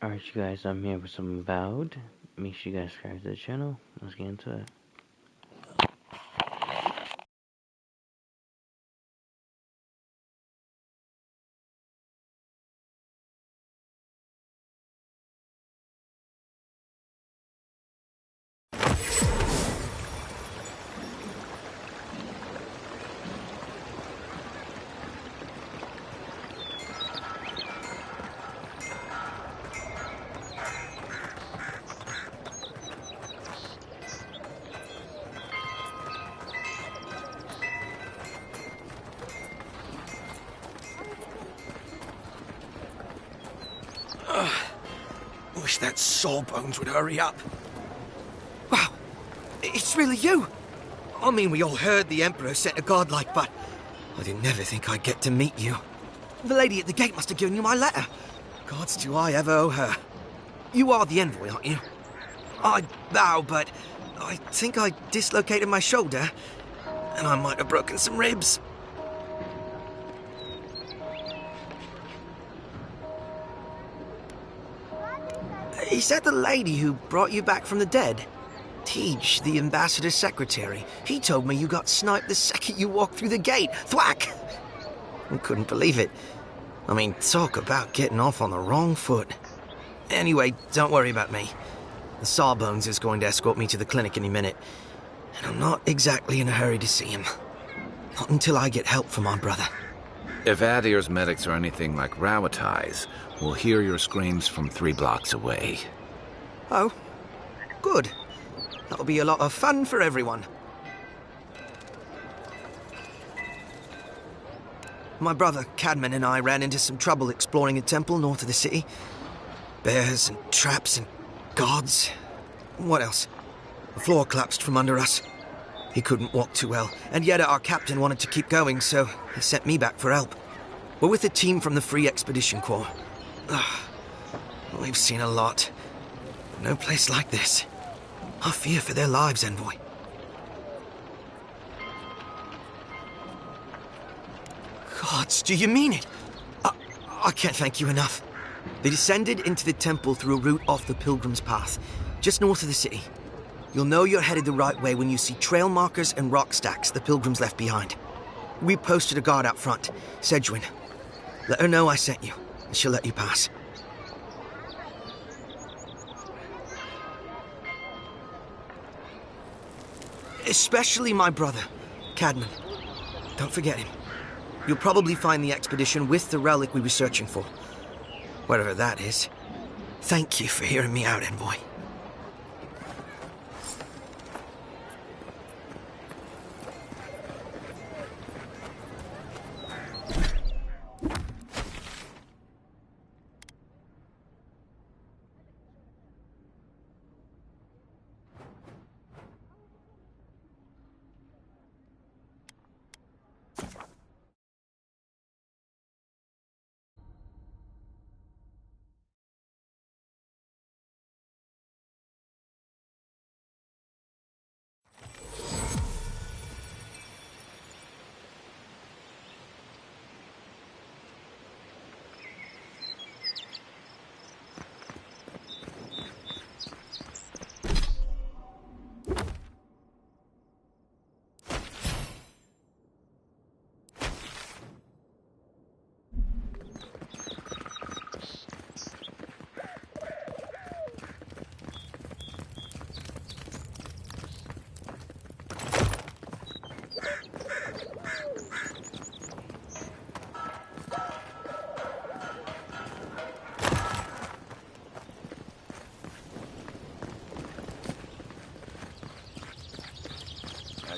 Alright, you guys, I'm here with some Avowed. Make sure you guys subscribe to the channel. Let's get into it. Wish that Sawbones would hurry up. Wow, it's really you. I mean, we all heard the Emperor sent a godlike, but I didn't never think I'd get to meet you. The lady at the gate must have given you my letter. Gods, do I ever owe her. You are the envoy, aren't you? I bow, but I think I dislocated my shoulder, and I might have broken some ribs. Is that the lady who brought you back from the dead? Tej, the ambassador's secretary. He told me you got sniped the second you walked through the gate. Thwack! I couldn't believe it. I mean, talk about getting off on the wrong foot. Anyway, don't worry about me. The Sawbones is going to escort me to the clinic any minute. And I'm not exactly in a hurry to see him. Not until I get help from my brother. If Adir's medics are anything like Rawatais, we'll hear your screams from 3 blocks away. Oh, good. That'll be a lot of fun for everyone. My brother, Cadman, and I ran into some trouble exploring a temple north of the city. Bears and traps and gods. What else? The floor collapsed from under us. He couldn't walk too well, and yet our captain wanted to keep going, so he sent me back for help. We're with a team from the Free Expedition Corps. We've seen a lot. No place like this. I fear for their lives, Envoy. Gods, do you mean it? I can't thank you enough. They descended into the temple through a route off the Pilgrim's Path, just north of the city. You'll know you're headed the right way when you see trail markers and rock stacks the Pilgrims left behind. We posted a guard out front, Sedgwin. Let her know I sent you, and she'll let you pass. Especially my brother, Cadman. Don't forget him. You'll probably find the expedition with the relic we were searching for. Whatever that is. Thank you for hearing me out, Envoy.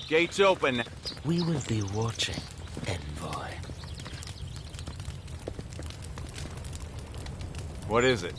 Gates open. We will be watching, Envoy. What is it?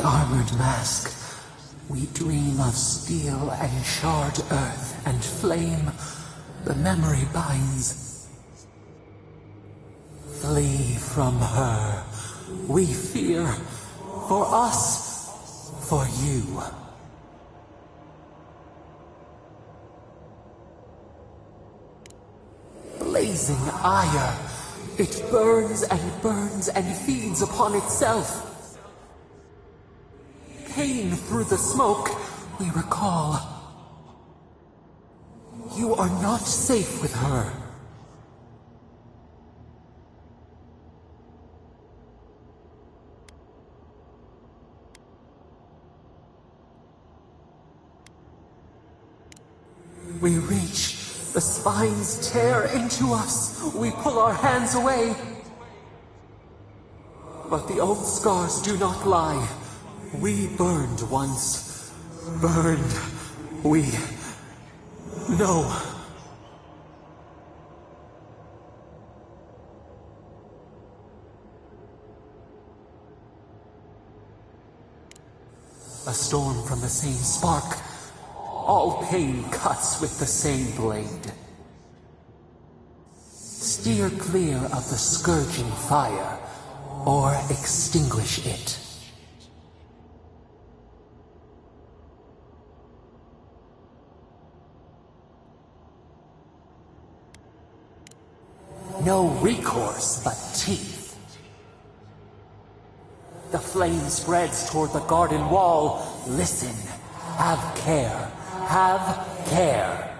armored mask. We dream of steel and charred earth and flame. The memory binds. Flee from her. We fear. For us. For you. Blazing ire. It burns and feeds upon itself. Pain through the smoke, we recall. You are not safe with her. We reach. The spines tear into us. We pull our hands away. But the old scars do not lie. We burned once. Burned. We know. A storm from the same spark. All pain cuts with the same blade. Steer clear of the scourging fire, or extinguish it. No recourse but teeth. The flame spreads toward the garden wall. Listen. Have care. Have care.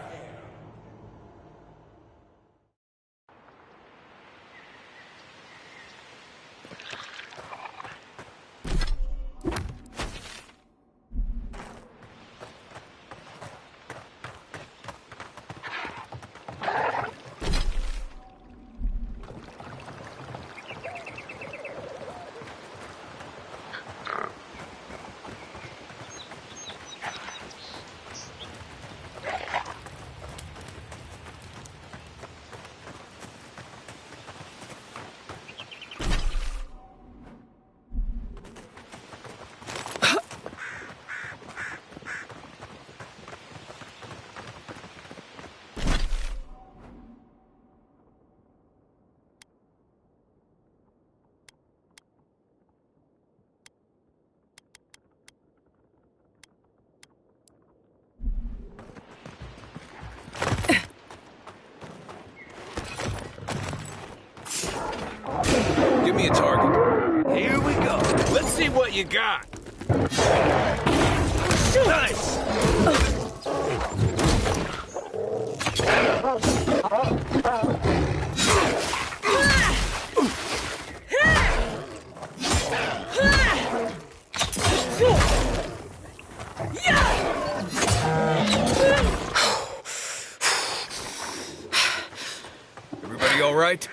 Give me a target. Here we go. Let's see what you got. Nice. Everybody all right?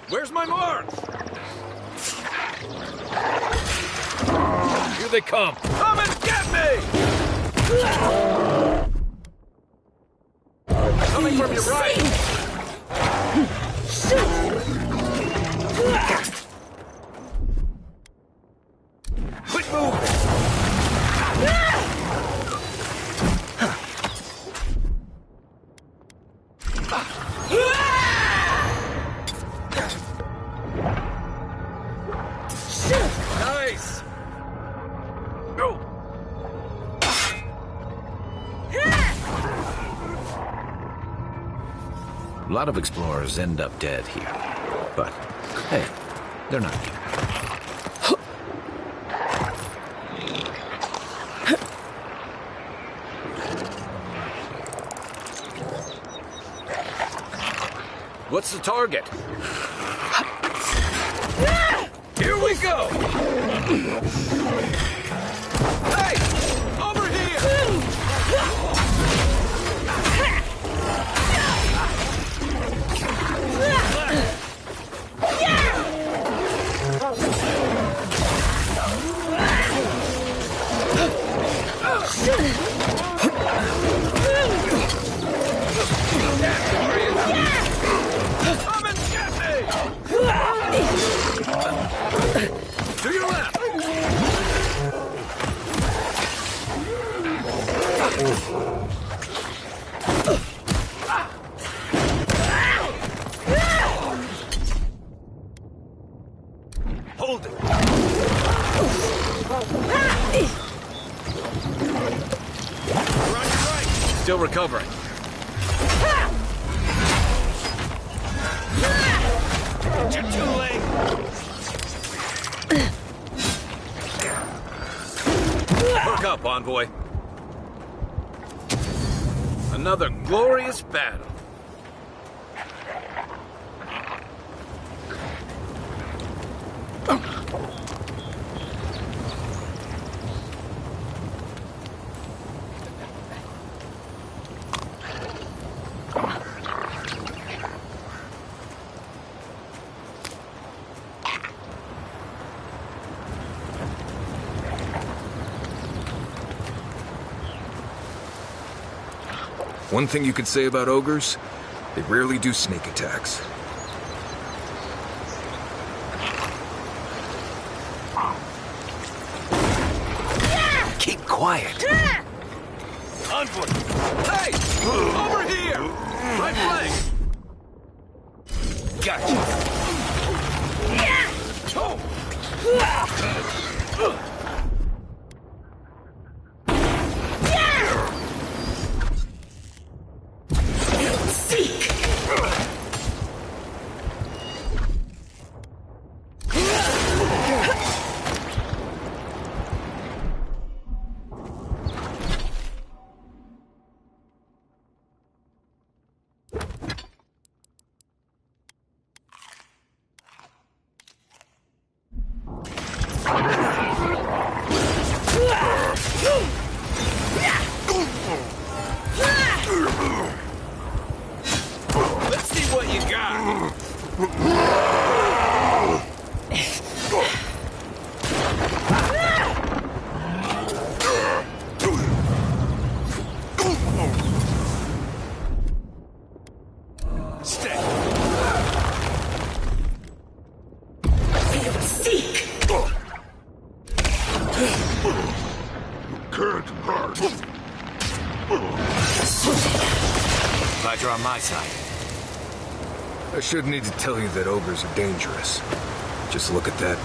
Where's my mark? Here they come. Come and get me! Coming from your right. Quit moving. Nice! Go! A lot of explorers end up dead here. But, hey, they're not here. What's the target? Here we go! Hey! Over here! We're on your right. Still recovering. Too late. Perk up, envoy. Another glorious battle. One thing you could say about ogres, they rarely do sneak attacks. Keep quiet. Envoy! Hey! Over here! Right flank! Gotcha! Let's see what you got! Stay! Can't hurt. Glad you're on my side. I shouldn't need to tell you that ogres are dangerous. Just look at that.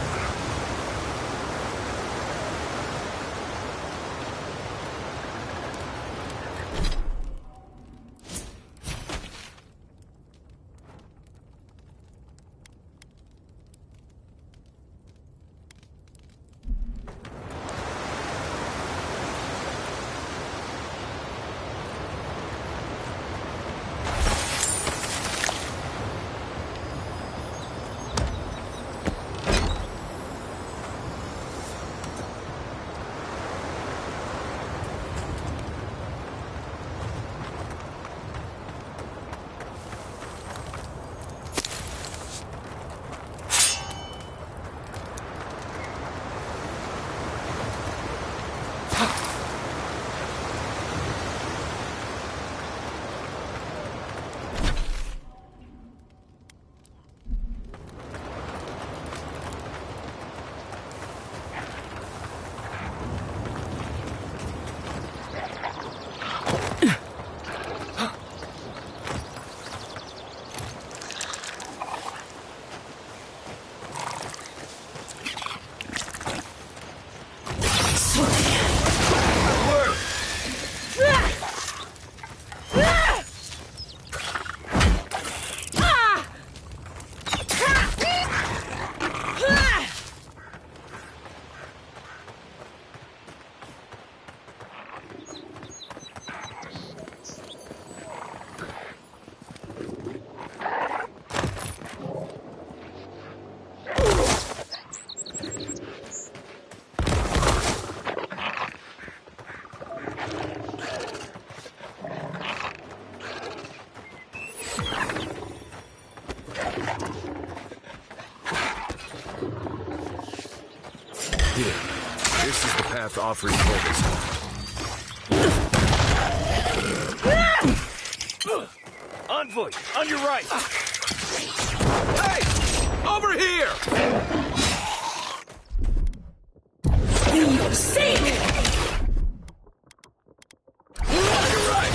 Here, this is the path Offrey told us. Envoy, on your right! Hey! Over here! For your sake! On your right!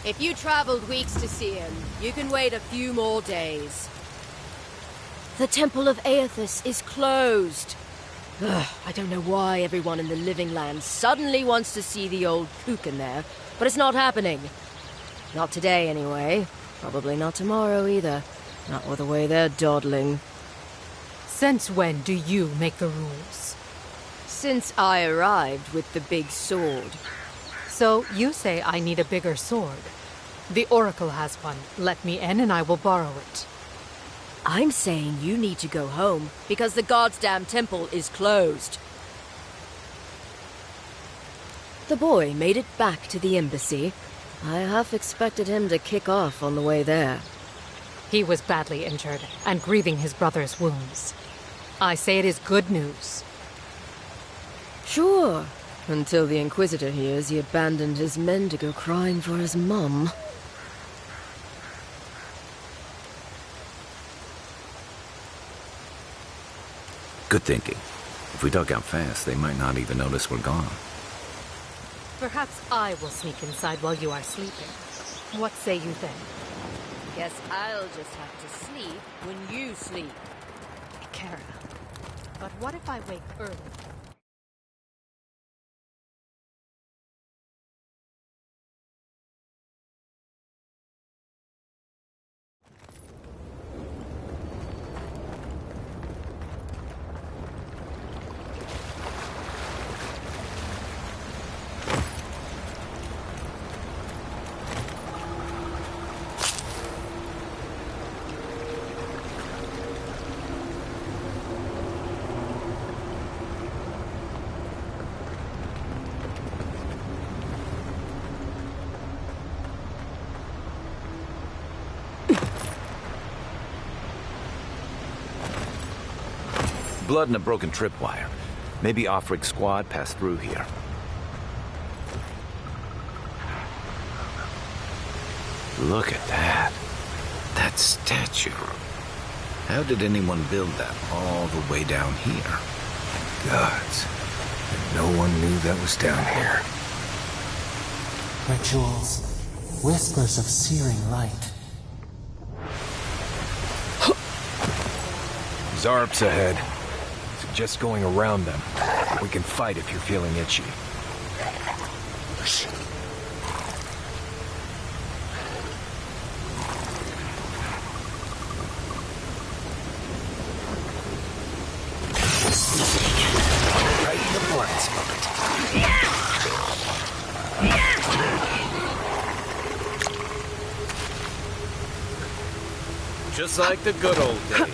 If you traveled weeks to see him, you can wait a few more days. The Temple of Aethys is closed. Ugh, I don't know why everyone in the Living Land suddenly wants to see the old kook in there, but it's not happening. Not today, anyway. Probably not tomorrow, either. Not with the way they're dawdling. Since when do you make the rules? Since I arrived with the big sword. So you say I need a bigger sword. The Oracle has one. Let me in and I will borrow it. I'm saying you need to go home, because the goddamn temple is closed. The boy made it back to the embassy. I half expected him to kick off on the way there. He was badly injured and grieving his brother's wounds. I say it is good news. Sure, until the Inquisitor hears he abandoned his men to go crying for his mum. Good thinking. If we duck out fast, they might not even notice we're gone. Perhaps I will sneak inside while you are sleeping. What say you then? Guess I'll just have to sleep when you sleep. Kara. But what if I wake early? Blood and a broken tripwire. Maybe Offric squad passed through here. Look at that. That statue. How did anyone build that all the way down here? Gods. And no one knew that was down here. Rituals. Whispers of searing light. Zarps ahead. Suggest going around them. We can fight if you're feeling itchy. Right in the blind spot. Just like the good old days.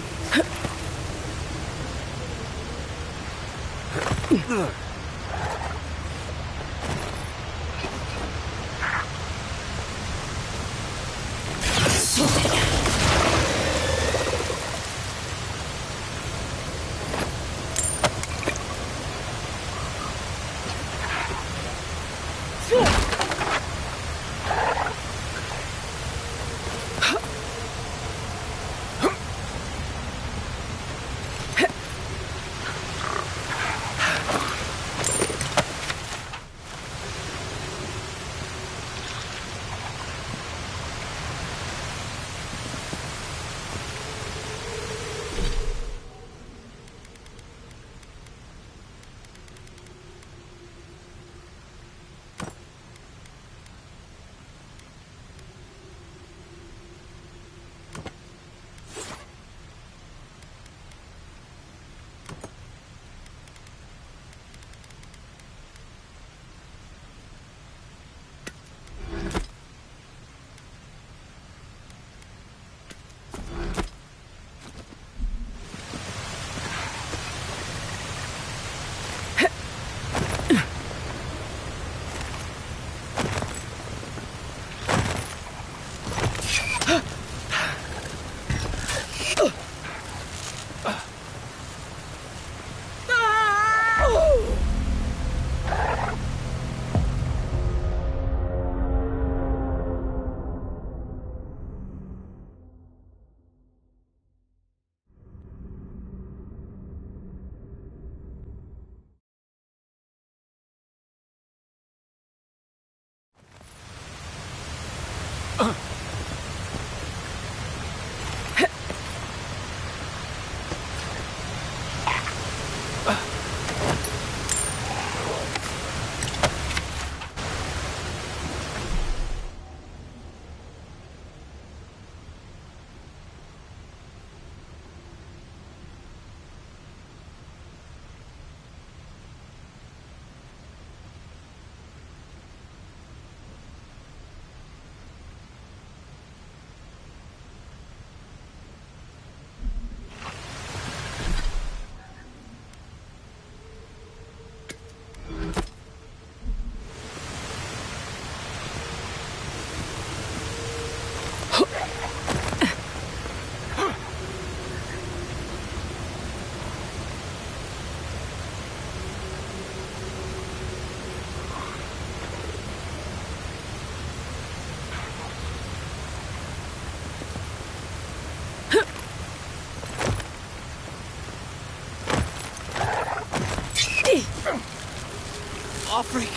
Freak,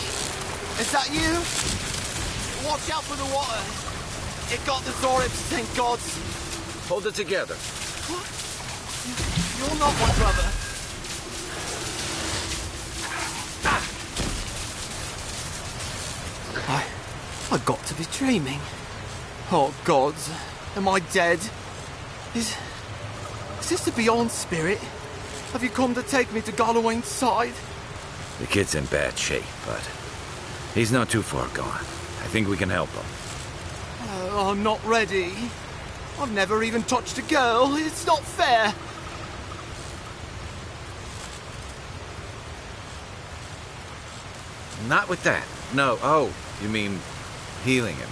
is that you? Watch out for the water. It got the Zorips, thank God. Hold it together. What? You're not my brother. I got to be dreaming. Oh, gods. Am I dead? Is this the Beyond Spirit? Have you come to take me to Galloway's side? The kid's in bad shape, but he's not too far gone. I think we can help him. I'm not ready. I've never even touched a girl. It's not fair. Not with that. No. Oh, you mean healing him?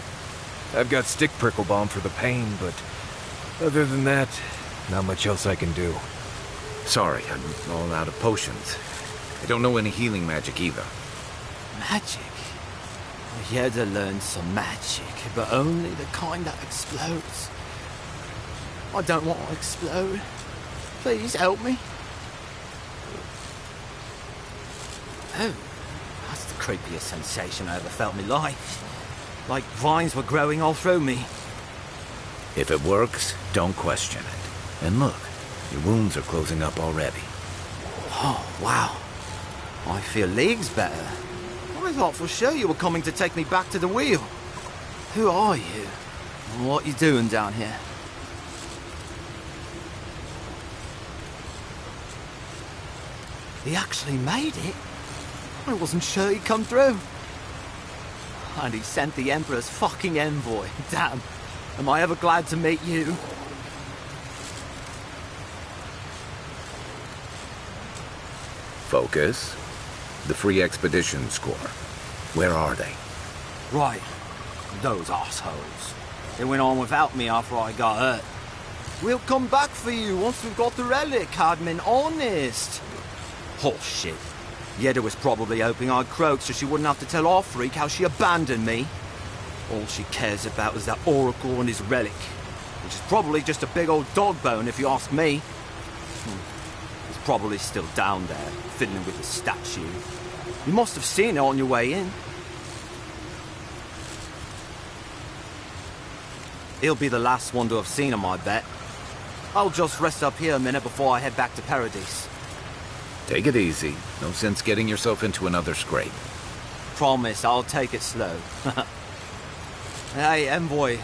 I've got stick prickle balm for the pain, but other than that, not much else I can do. Sorry, I'm all out of potions. I don't know any healing magic either. Magic? I had to learn some magic, but only the kind that explodes. I don't want to explode. Please help me. Oh, that's the creepiest sensation I ever felt in my life. Like vines were growing all through me. If it works, don't question it. And look, your wounds are closing up already. Oh, wow. I feel leagues better. I thought for sure you were coming to take me back to the wheel. Who are you? And what you doing down here? He actually made it? I wasn't sure he'd come through. And he sent the Emperor's fucking envoy. Damn. Am I ever glad to meet you? Focus. The free expedition score. Where are they? Right. Those assholes. They went on without me after I got hurt. We'll come back for you once we've got the relic, Cadman. Honest. Oh, shit. Yeda was probably hoping I'd croak so she wouldn't have to tell our freak how she abandoned me. All she cares about is that Oracle and his relic, which is probably just a big old dog bone if you ask me. It's probably still down there, fiddling with the statue. You must have seen it on your way in. He'll be the last one to have seen him, I bet. I'll just rest up here a minute before I head back to Paradise. Take it easy. No sense getting yourself into another scrape. Promise, I'll take it slow. Hey, Envoy,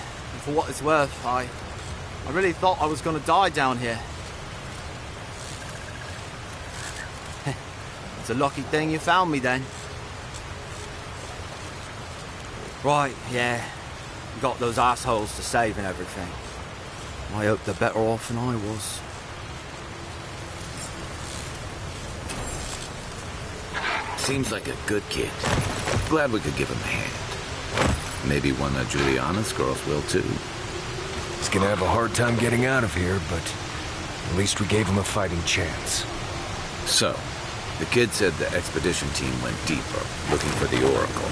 for what it's worth, I really thought I was gonna die down here. It's a lucky thing you found me then. Right, yeah. You got those assholes to save and everything. I hope they're better off than I was. Seems like a good kid. Glad we could give him a hand. Maybe one of Juliana's girls will too. He's gonna have a hard time getting out of here, but at least we gave him a fighting chance. So, the kid said the expedition team went deeper, looking for the Oracle.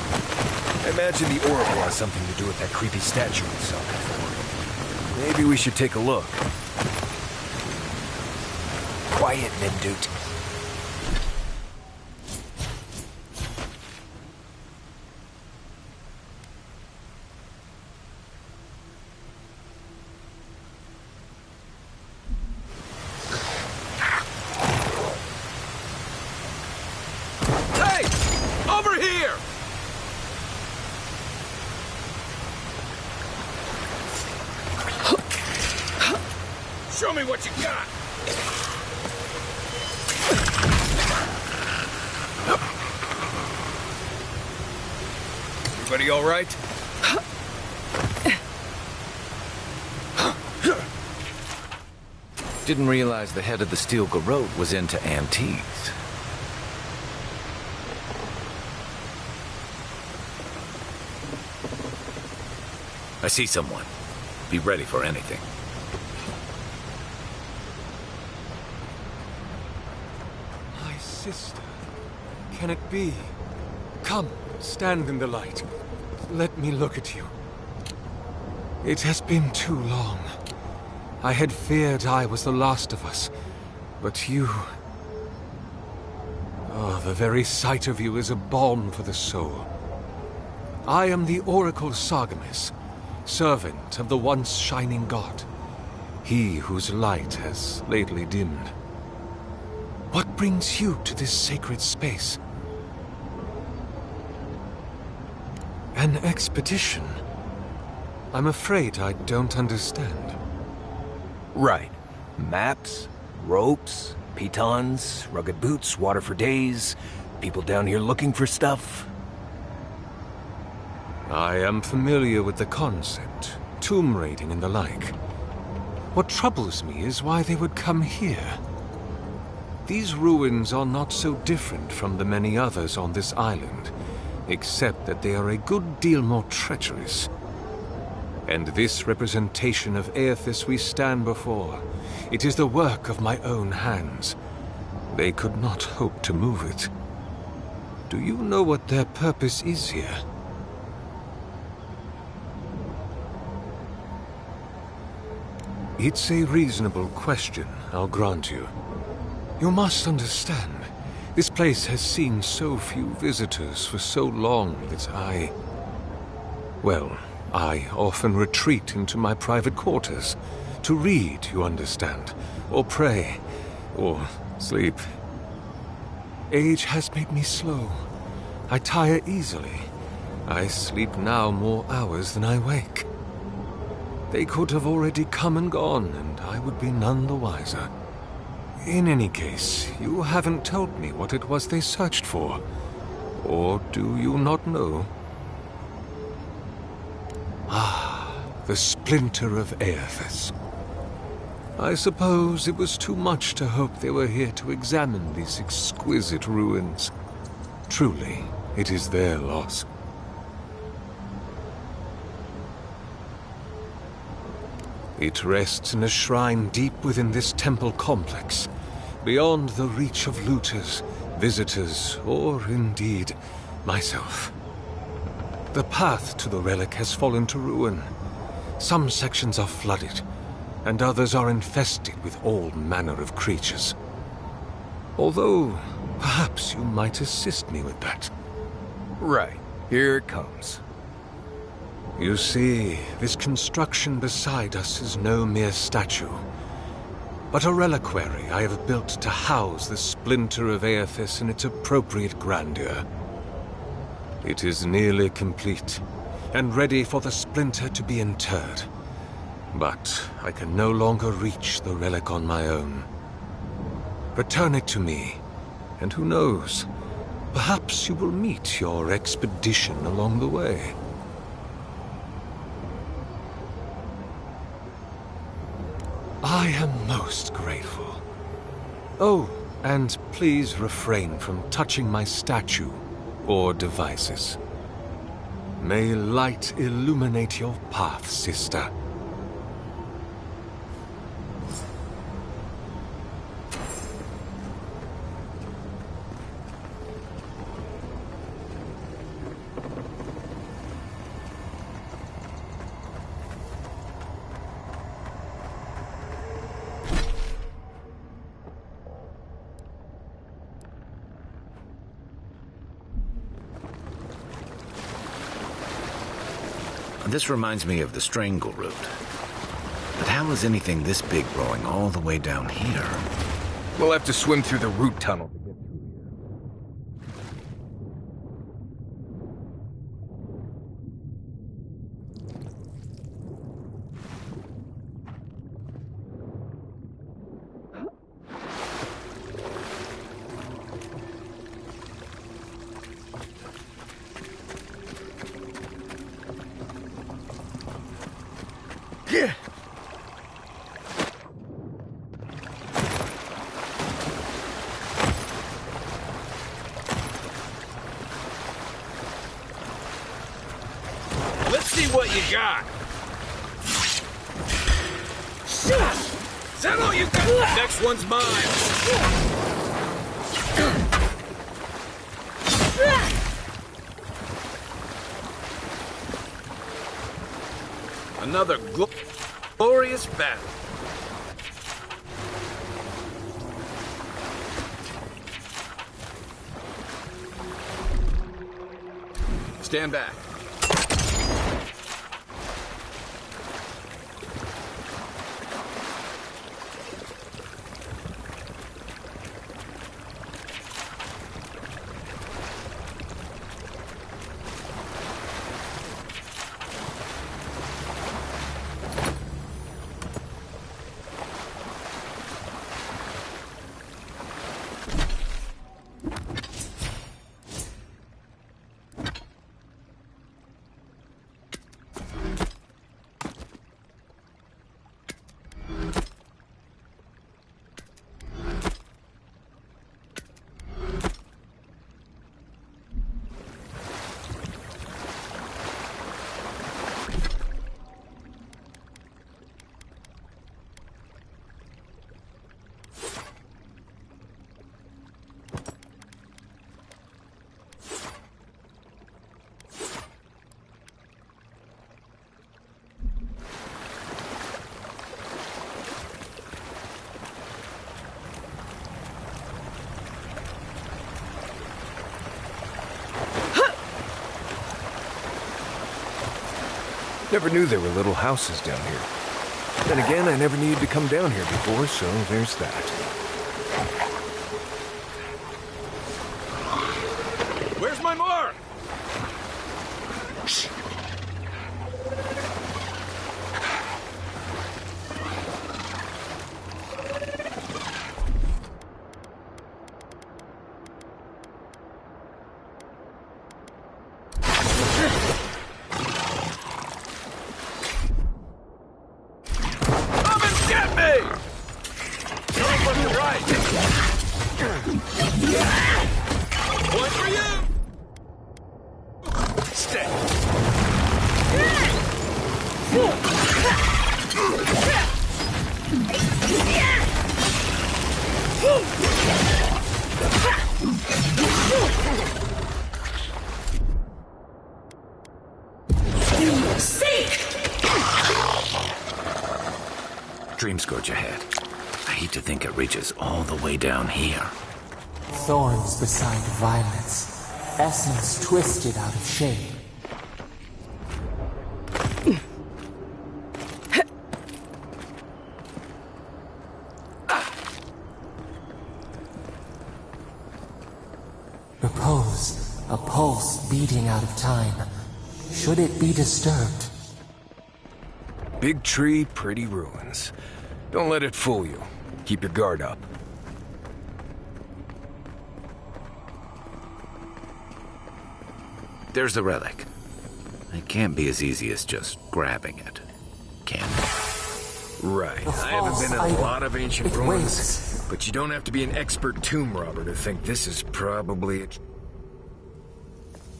I imagine the Oracle has something to do with that creepy statue we saw before. Maybe we should take a look. Quiet, Nimdut. Show me what you got! Everybody all right? Didn't realize the head of the steel garrote was into antiques. I see someone. Be ready for anything. My sister. Can it be? Come, stand in the light. Let me look at you. It has been too long. I had feared I was the last of us, but you... Oh, the very sight of you is a balm for the soul. I am the Oracle Sargamis, servant of the once shining god, he whose light has lately dimmed. What brings you to this sacred space? An expedition? I'm afraid I don't understand. Right. Maps, ropes, pitons, rugged boots, water for days, people down here looking for stuff. I am familiar with the concept, tomb raiding and the like. What troubles me is why they would come here. These ruins are not so different from the many others on this island, except that they are a good deal more treacherous. And this representation of Aethys we stand before, it is the work of my own hands. They could not hope to move it. Do you know what their purpose is here? It's a reasonable question, I'll grant you. You must understand, this place has seen so few visitors for so long that I often retreat into my private quarters. To read, you understand, or pray, or sleep. Age has made me slow. I tire easily. I sleep now more hours than I wake. They could have already come and gone, and I would be none the wiser. In any case, you haven't told me what it was they searched for. Or do you not know? Ah, the splinter of Aethys. I suppose it was too much to hope they were here to examine these exquisite ruins. Truly, it is their loss. It rests in a shrine deep within this temple complex, beyond the reach of looters, visitors, or indeed, myself. The path to the relic has fallen to ruin. Some sections are flooded, and others are infested with all manner of creatures. Although, perhaps you might assist me with that. Right. Here it comes. You see, this construction beside us is no mere statue, but a reliquary I have built to house the splinter of Aethys in its appropriate grandeur. It is nearly complete, and ready for the splinter to be interred. But I can no longer reach the relic on my own. Return it to me, and who knows, perhaps you will meet your expedition along the way. I am most grateful. Oh, and please refrain from touching my statue or devices. May light illuminate your path, sister. This reminds me of the Strangle route. But how is anything this big growing all the way down here? We'll have to swim through the root tunnel to get through Let's see what you got. Is that all you got? Next one's mine. Another glorious battle. Stand back. Never knew there were little houses down here. Then again, I never needed to come down here before, so there's that. Where's my mark? One for you! Stay! Dream scourge ahead. I hate to think it reaches all the way down here. Thorns beside violets, essence twisted out of shape. Repose, a pulse beating out of time. Should it be disturbed? Big tree, pretty ruins. Don't let it fool you. Keep your guard up. There's the relic. It can't be as easy as just grabbing it, can it? Right. I haven't been in a lot of ancient ruins, but you don't have to be an expert tomb robber to think this is probably it.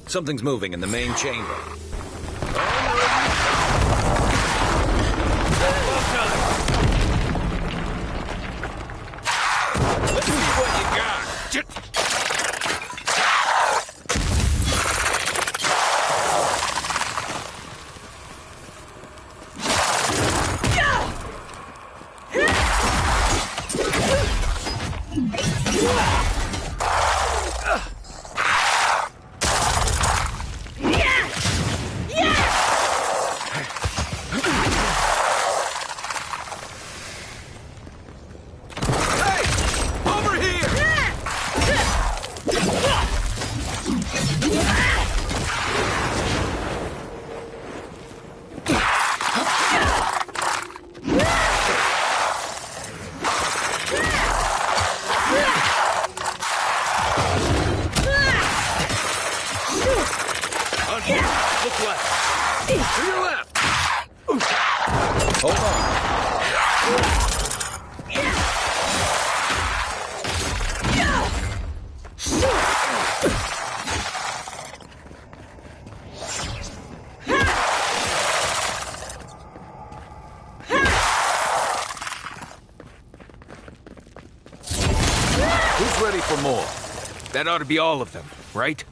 Something's moving in the main chamber. Let's see what you got. Hold on. Who's ready for more? That ought to be all of them, right?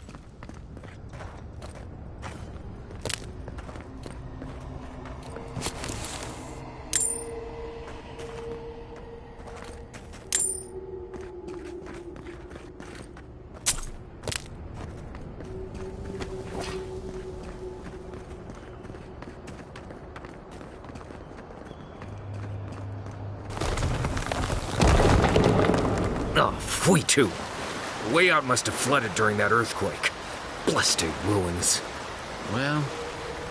Oh, fui too. The way out must have flooded during that earthquake. Blasted ruins. Well,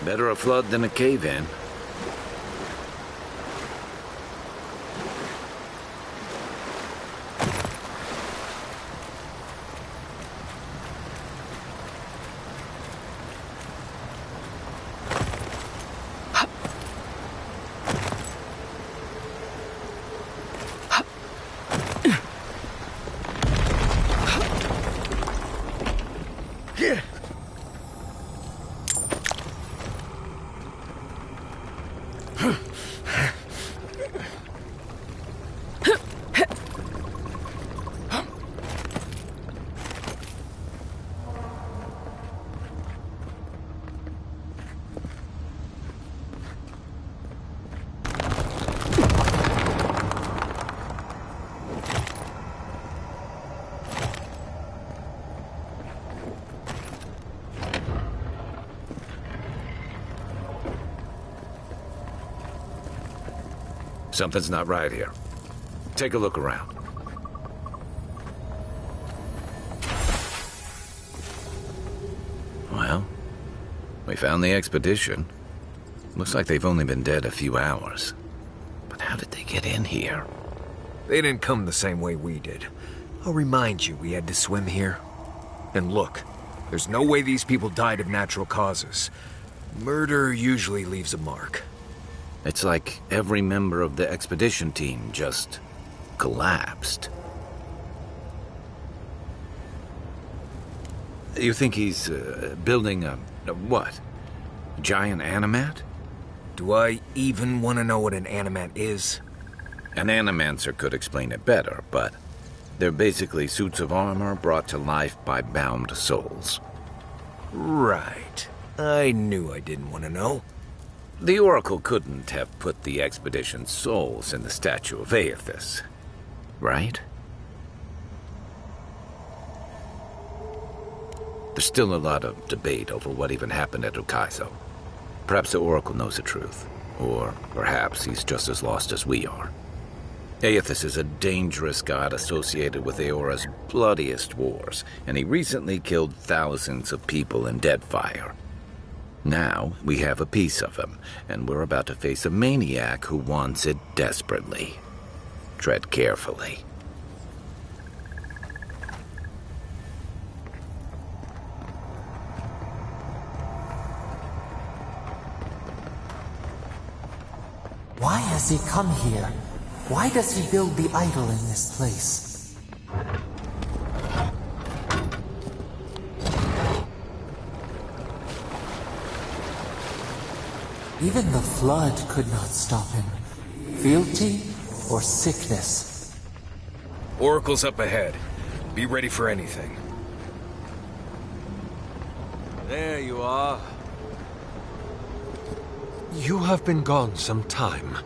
better a flood than a cave-in. Something's not right here. Take a look around. Well, we found the expedition. Looks like they've only been dead a few hours. But how did they get in here? They didn't come the same way we did. I'll remind you we had to swim here. And look, there's no way these people died of natural causes. Murder usually leaves a mark. It's like every member of the expedition team just collapsed. You think he's building a what? Giant animat? Do I even want to know what an animat is? An animancer could explain it better, but they're basically suits of armor brought to life by bound souls. Right. I knew I didn't want to know. The Oracle couldn't have put the expedition's souls in the statue of Aethys, right? There's still a lot of debate over what even happened at Ukaizo. Perhaps the Oracle knows the truth, or perhaps he's just as lost as we are. Aethys is a dangerous god associated with Eora's bloodiest wars, and he recently killed thousands of people in Deadfire. Now, we have a piece of him, and we're about to face a maniac who wants it desperately. Tread carefully. Why has he come here? Why does he build the idol in this place? Even the flood could not stop him. Fealty or sickness? Oracle's up ahead. Be ready for anything. There you are. You have been gone some time.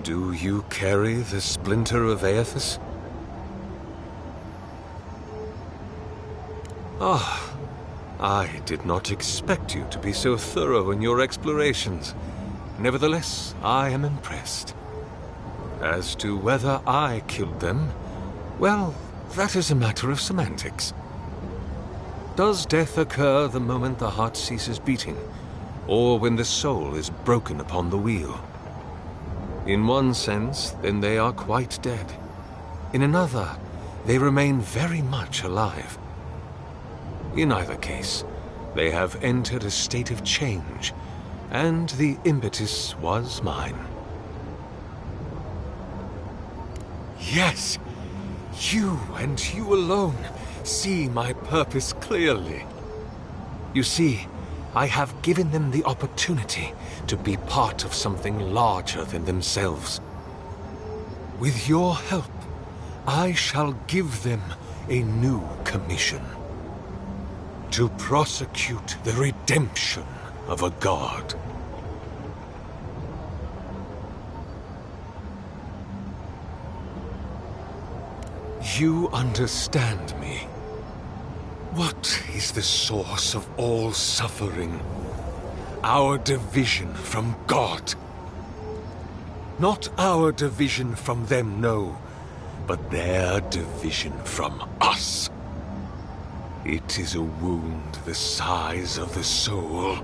Do you carry the splinter of Aethys? Ah, I did not expect you to be so thorough in your explorations. Nevertheless, I am impressed. As to whether I killed them, well, that is a matter of semantics. Does death occur the moment the heart ceases beating, or when the soul is broken upon the wheel? In one sense, then they are quite dead. In another, they remain very much alive. In either case, they have entered a state of change, and the impetus was mine. Yes, you and you alone see my purpose clearly. You see, I have given them the opportunity to be part of something larger than themselves. With your help, I shall give them a new commission. To prosecute the redemption of a god. You understand me. What is the source of all suffering? Our division from God. Not our division from them, no, but their division from us. It is a wound the size of the soul,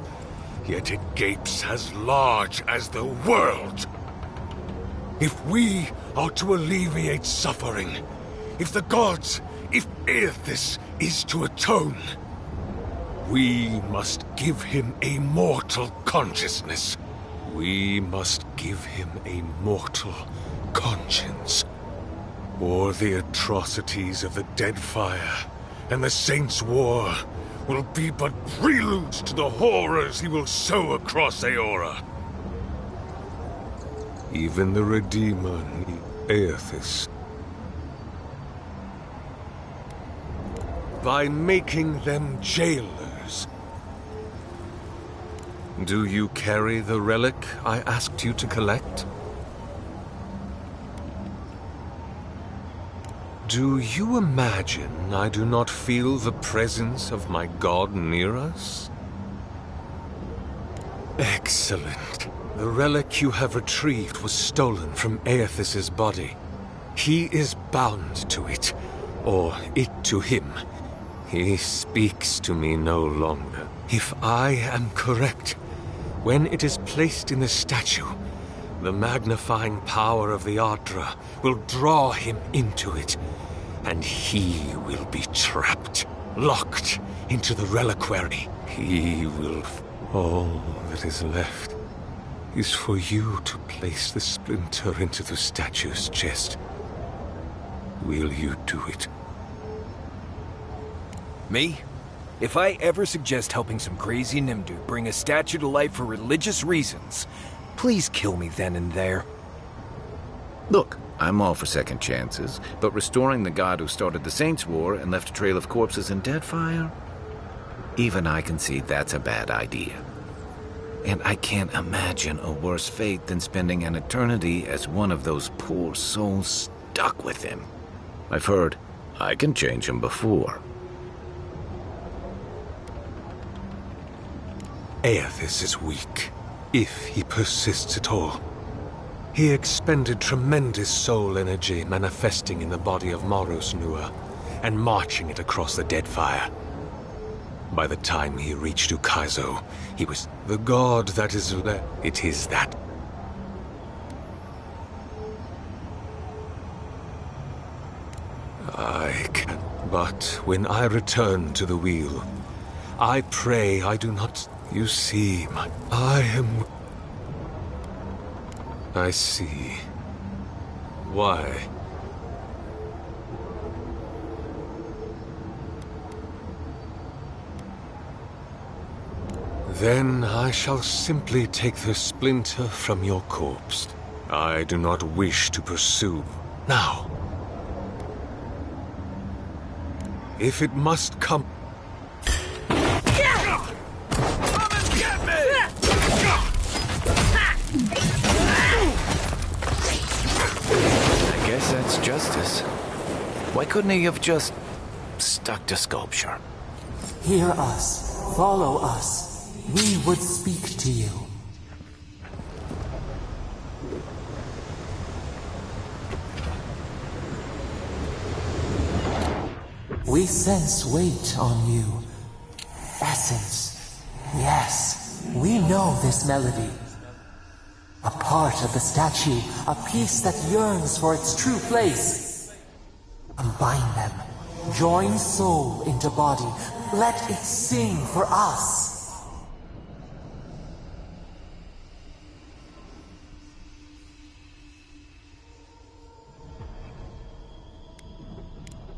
yet it gapes as large as the world. If we are to alleviate suffering, if the gods, if Aethys is to atone, we must give him a mortal consciousness. We must give him a mortal conscience. Or the atrocities of the Deadfire and the Saints' War will be but preludes to the horrors he will sow across Aora. Even the Redeemer needs Aethys. By making them jailers. Do you carry the relic I asked you to collect? Do you imagine I do not feel the presence of my god near us? Excellent. The relic you have retrieved was stolen from Aethys' body. He is bound to it, or it to him. He speaks to me no longer. If I am correct, when it is placed in the statue, the magnifying power of the Ardra will draw him into it, and he will be trapped, locked into the reliquary. He will... All that is left is for you to place the splinter into the statue's chest. Will you do it? Me? If I ever suggest helping some crazy Nimdu bring a statue to life for religious reasons, please kill me then and there. Look, I'm all for second chances, but restoring the god who started the Saints' War and left a trail of corpses in Deadfire? Even I can see that's a bad idea. And I can't imagine a worse fate than spending an eternity as one of those poor souls stuck with him. I've heard I can change him before. Aethys is weak, if he persists at all. He expended tremendous soul energy manifesting in the body of Moros Nua and marching it across the Deadfire. By the time he reached Ukaizo, he was the god that is left. It is that. I can. But when I return to the wheel, I pray I do not... You see, I am... I see. Why? Then I shall simply take the splinter from your corpse. I do not wish to pursue. Now, if it must come... I guess that's justice. Why couldn't he have just stuck to sculpture? Hear us. Follow us. We would speak to you. We sense weight on you. Essence. Yes, we know this melody. A part of the statue, a piece that yearns for its true place. Combine them. Join soul into body. Let it sing for us.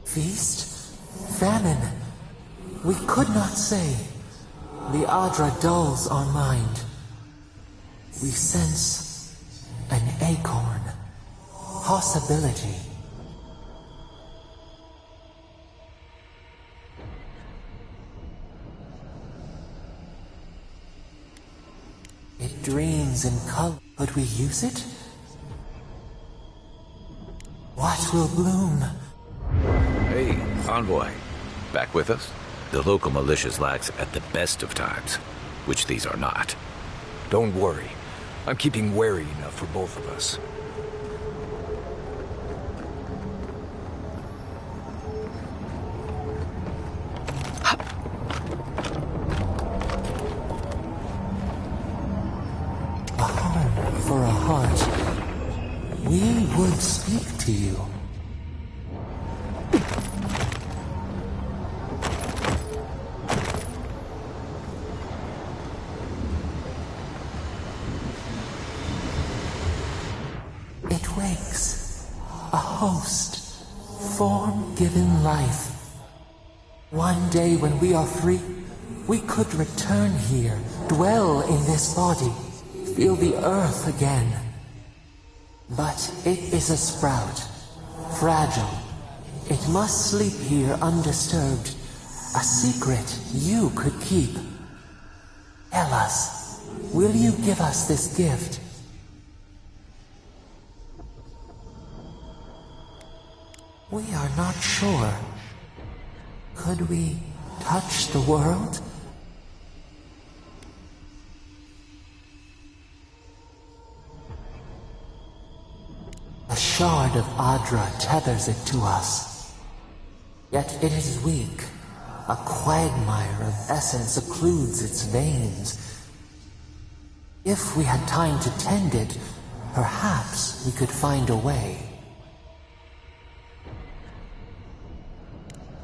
Feast? Famine? We could not say. The Adra dulls our mind. We sense an acorn. Possibility. It dreams in color. Could we use it? What will bloom? Hey, Envoy. Back with us? The local militia's lax at the best of times, which these are not. Don't worry. I'm keeping wary enough for both of us. A home for a heart. We would speak to you. It wakes. A host. Form-given life. One day when we are free, we could return here, dwell in this body, feel the earth again. But it is a sprout. Fragile. It must sleep here undisturbed. A secret you could keep. Tell us, will you give us this gift? We are not sure. Could we touch the world? A shard of Adra tethers it to us. Yet it is weak. A quagmire of essence occludes its veins. If we had time to tend it, perhaps we could find a way.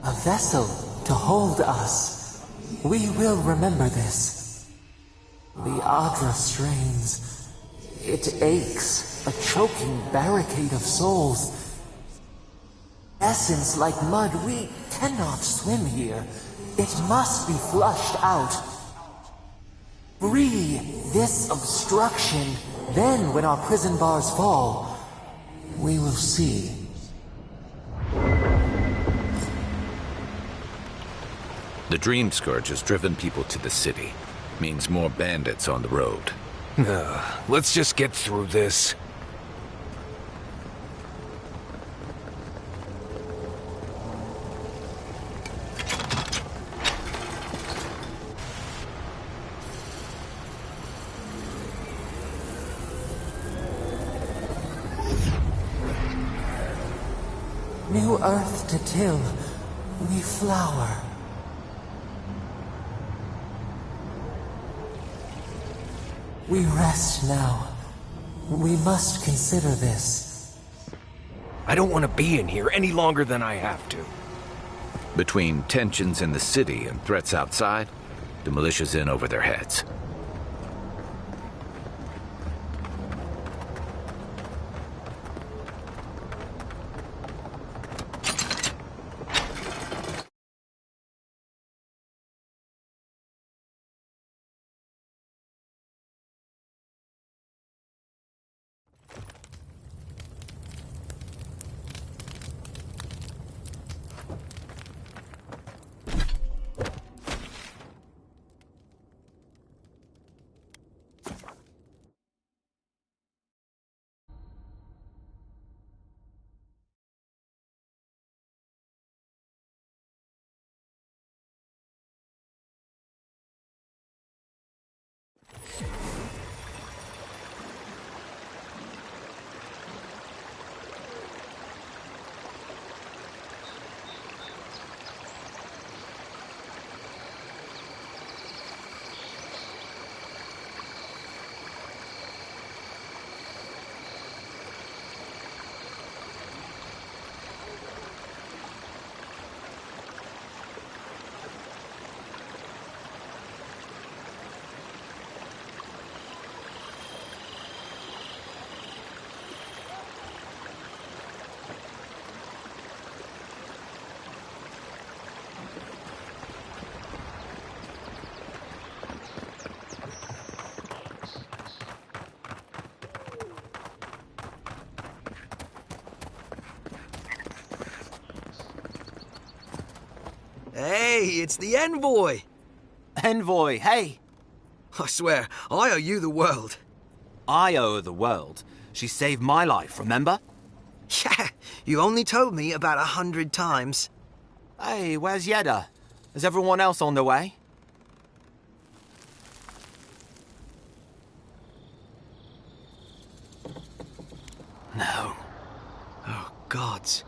A vessel to hold us. We will remember this. The Adra strains. It aches, a choking barricade of souls. Essence like mud, we cannot swim here. It must be flushed out. Free this obstruction, then when our prison bars fall, we will see. The Dream Scourge has driven people to the city. Means more bandits on the road. Let's just get through this. New earth to till, we flower. We rest now. We must consider this. I don't want to be in here any longer than I have to. Between tensions in the city and threats outside, the militia's in over their heads. Hey, it's the envoy. Envoy, hey! I swear, I owe you the world. I owe her the world. She saved my life, remember? Yeah, you only told me about 100 times. Hey, where's Yeda? Is everyone else on their way? No. Oh, gods.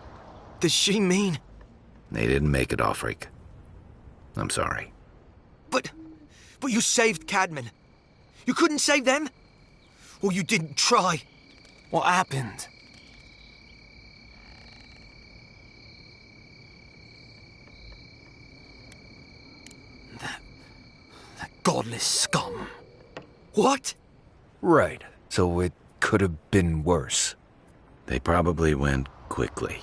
Does she mean... They didn't make it, Offreak. I'm sorry. But you saved Cadman. You couldn't save them? Or you didn't try? What happened? That godless scum. What? Right. So it could have been worse. They probably went quickly.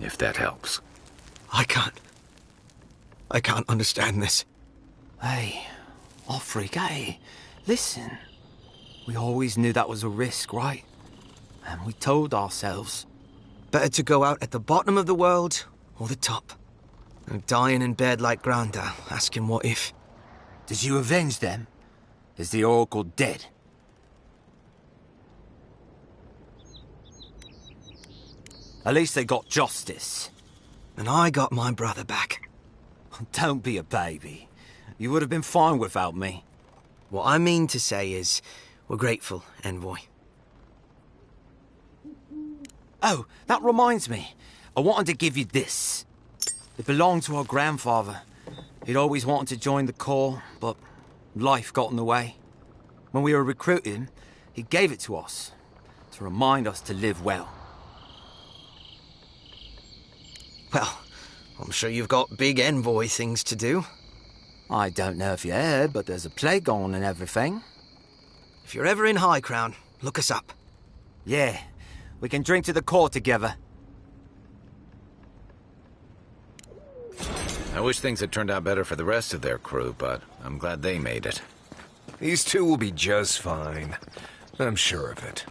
If that helps. I can't understand this. Hey, Offreak, hey, listen. We always knew that was a risk, right? And we told ourselves. Better to go out at the bottom of the world or the top. And dying in bed like Granda, asking what if. Did you avenge them? Is the Oracle dead? At least they got justice. And I got my brother back. Don't be a baby. You would have been fine without me. What I mean to say is, we're grateful, Envoy. Oh, that reminds me. I wanted to give you this. It belonged to our grandfather. He'd always wanted to join the Corps, but life got in the way. When we were recruiting, he gave it to us to remind us to live well. Well, I'm sure you've got big envoy things to do. I don't know if you heard, but there's a plague on and everything. If you're ever in High Crown, look us up. Yeah, we can drink to the Corps together. I wish things had turned out better for the rest of their crew, but I'm glad they made it. These two will be just fine. I'm sure of it.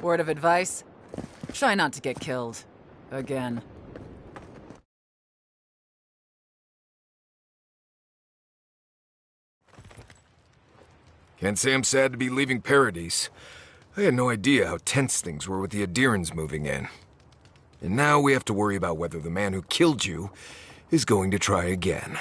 Word of advice? Try not to get killed. Again. Can't say I'm sad to be leaving Paradise. I had no idea how tense things were with the Adirans moving in. And now we have to worry about whether the man who killed you is going to try again.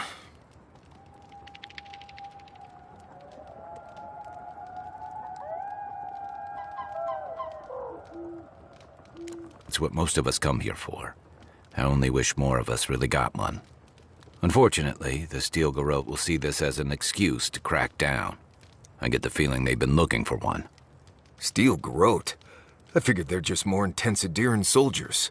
It's what most of us come here for. I only wish more of us really got one. Unfortunately, the Steel Garrote will see this as an excuse to crack down. I get the feeling they've been looking for one. Steel Garrote? I figured they're just more intense Adiran soldiers.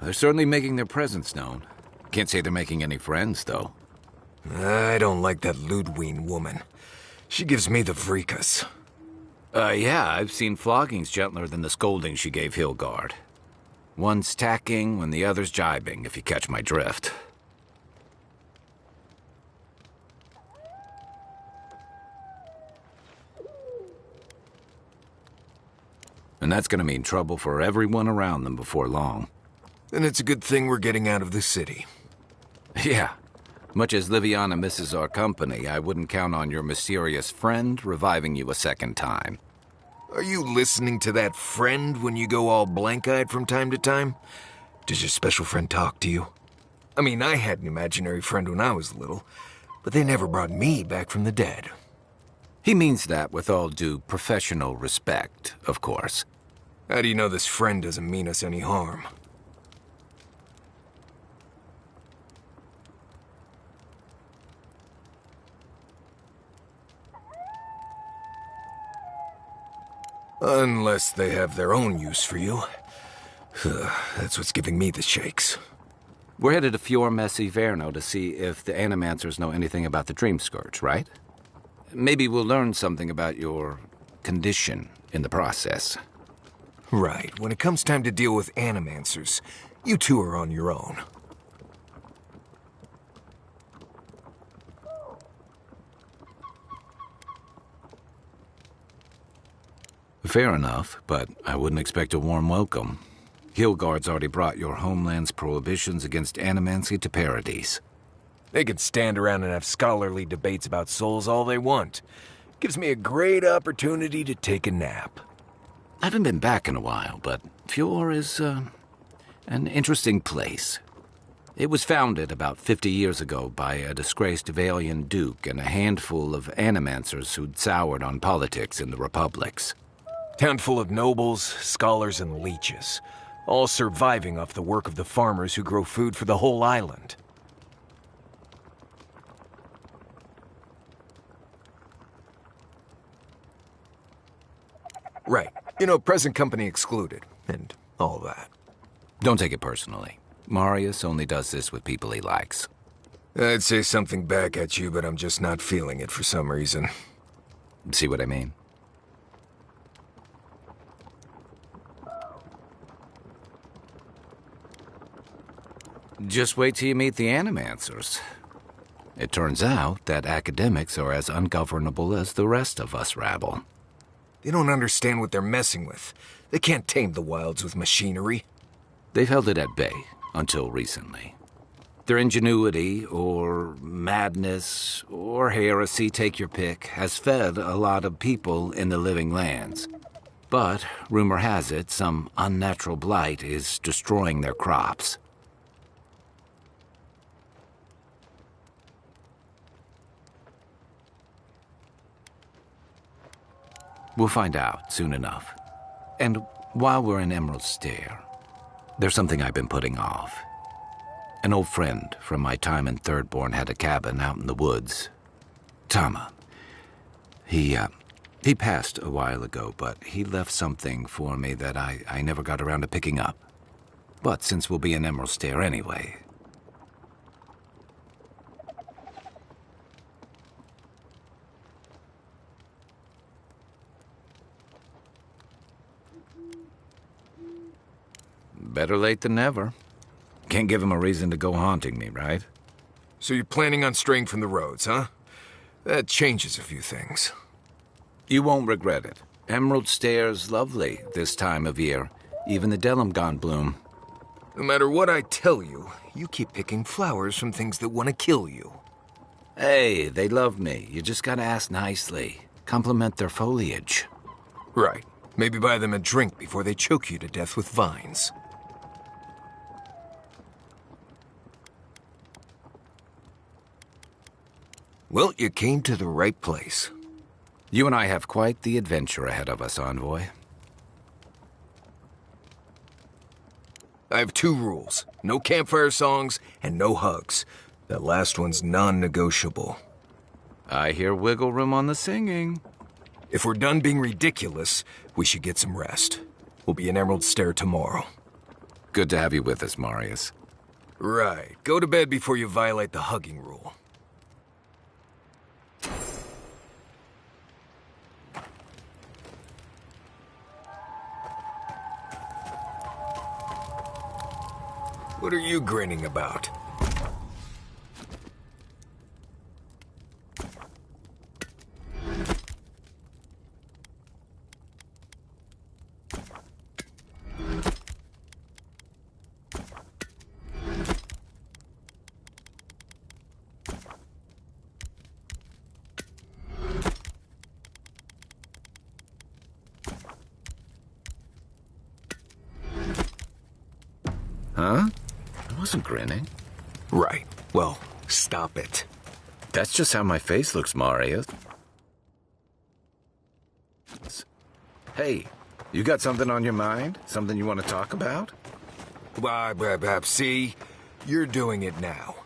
They're certainly making their presence known. Can't say they're making any friends, though. I don't like that Ludwig woman. She gives me the freakus. Yeah, I've seen floggings gentler than the scolding she gave Hilgard. One's tacking when the other's jibing, if you catch my drift. And that's gonna mean trouble for everyone around them before long. And it's a good thing we're getting out of the city. Yeah. Much as Liviana misses our company, I wouldn't count on your mysterious friend reviving you a second time. Are you listening to that friend when you go all blank-eyed from time to time? Does your special friend talk to you? I mean, I had an imaginary friend when I was little, but they never brought me back from the dead. He means that with all due professional respect, of course. How do you know this friend doesn't mean us any harm? Unless they have their own use for you. That's what's giving me the shakes. We're headed to Fior Messi Verno to see if the Animancers know anything about the Dream Scourge, right? Maybe we'll learn something about your condition in the process. Right. When it comes time to deal with Animancers, you two are on your own. Fair enough, but I wouldn't expect a warm welcome. Hilgard's already brought your homeland's prohibitions against animancy to paradise. They can stand around and have scholarly debates about souls all they want. Gives me a great opportunity to take a nap. I haven't been back in a while, but Fior is, an interesting place. It was founded about 50 years ago by a disgraced Valian duke and a handful of animancers who'd soured on politics in the republics. Town full of nobles, scholars, and leeches, all surviving off the work of the farmers who grow food for the whole island. Right. You know, present company excluded, and all that. Don't take it personally. Marius only does this with people he likes. I'd say something back at you, but I'm just not feeling it for some reason. See what I mean? Just wait till you meet the Animancers. It turns out that academics are as ungovernable as the rest of us rabble. They don't understand what they're messing with. They can't tame the wilds with machinery. They've held it at bay until recently. Their ingenuity, or madness, or heresy, take your pick, has fed a lot of people in the living lands. But, rumor has it, some unnatural blight is destroying their crops. We'll find out soon enough. And while we're in Emerald Stair, there's something I've been putting off. An old friend from my time in Thirdborn had a cabin out in the woods. Tama. He passed a while ago, but he left something for me that I never got around to picking up. But since we'll be in Emerald Stair anyway... Better late than never. Can't give him a reason to go haunting me, right? So you're planning on straying from the roads, huh? That changes a few things. You won't regret it. Emerald Stair's lovely this time of year. Even the Delimgon bloom. No matter what I tell you, you keep picking flowers from things that want to kill you. Hey, they love me. You just gotta ask nicely. Compliment their foliage. Right. Maybe buy them a drink before they choke you to death with vines. Well, you came to the right place. You and I have quite the adventure ahead of us, Envoy. I have two rules. No campfire songs and no hugs. That last one's non-negotiable. I hear wiggle room on the singing. If we're done being ridiculous, we should get some rest. We'll be in Emerald Stair tomorrow. Good to have you with us, Marius. Right. Go to bed before you violate the hugging rule. What are you grinning about? Huh? I wasn't grinning. Right. Well, stop it. That's just how my face looks, Marius. Hey, you got something on your mind? Something you want to talk about? See? You're doing it now.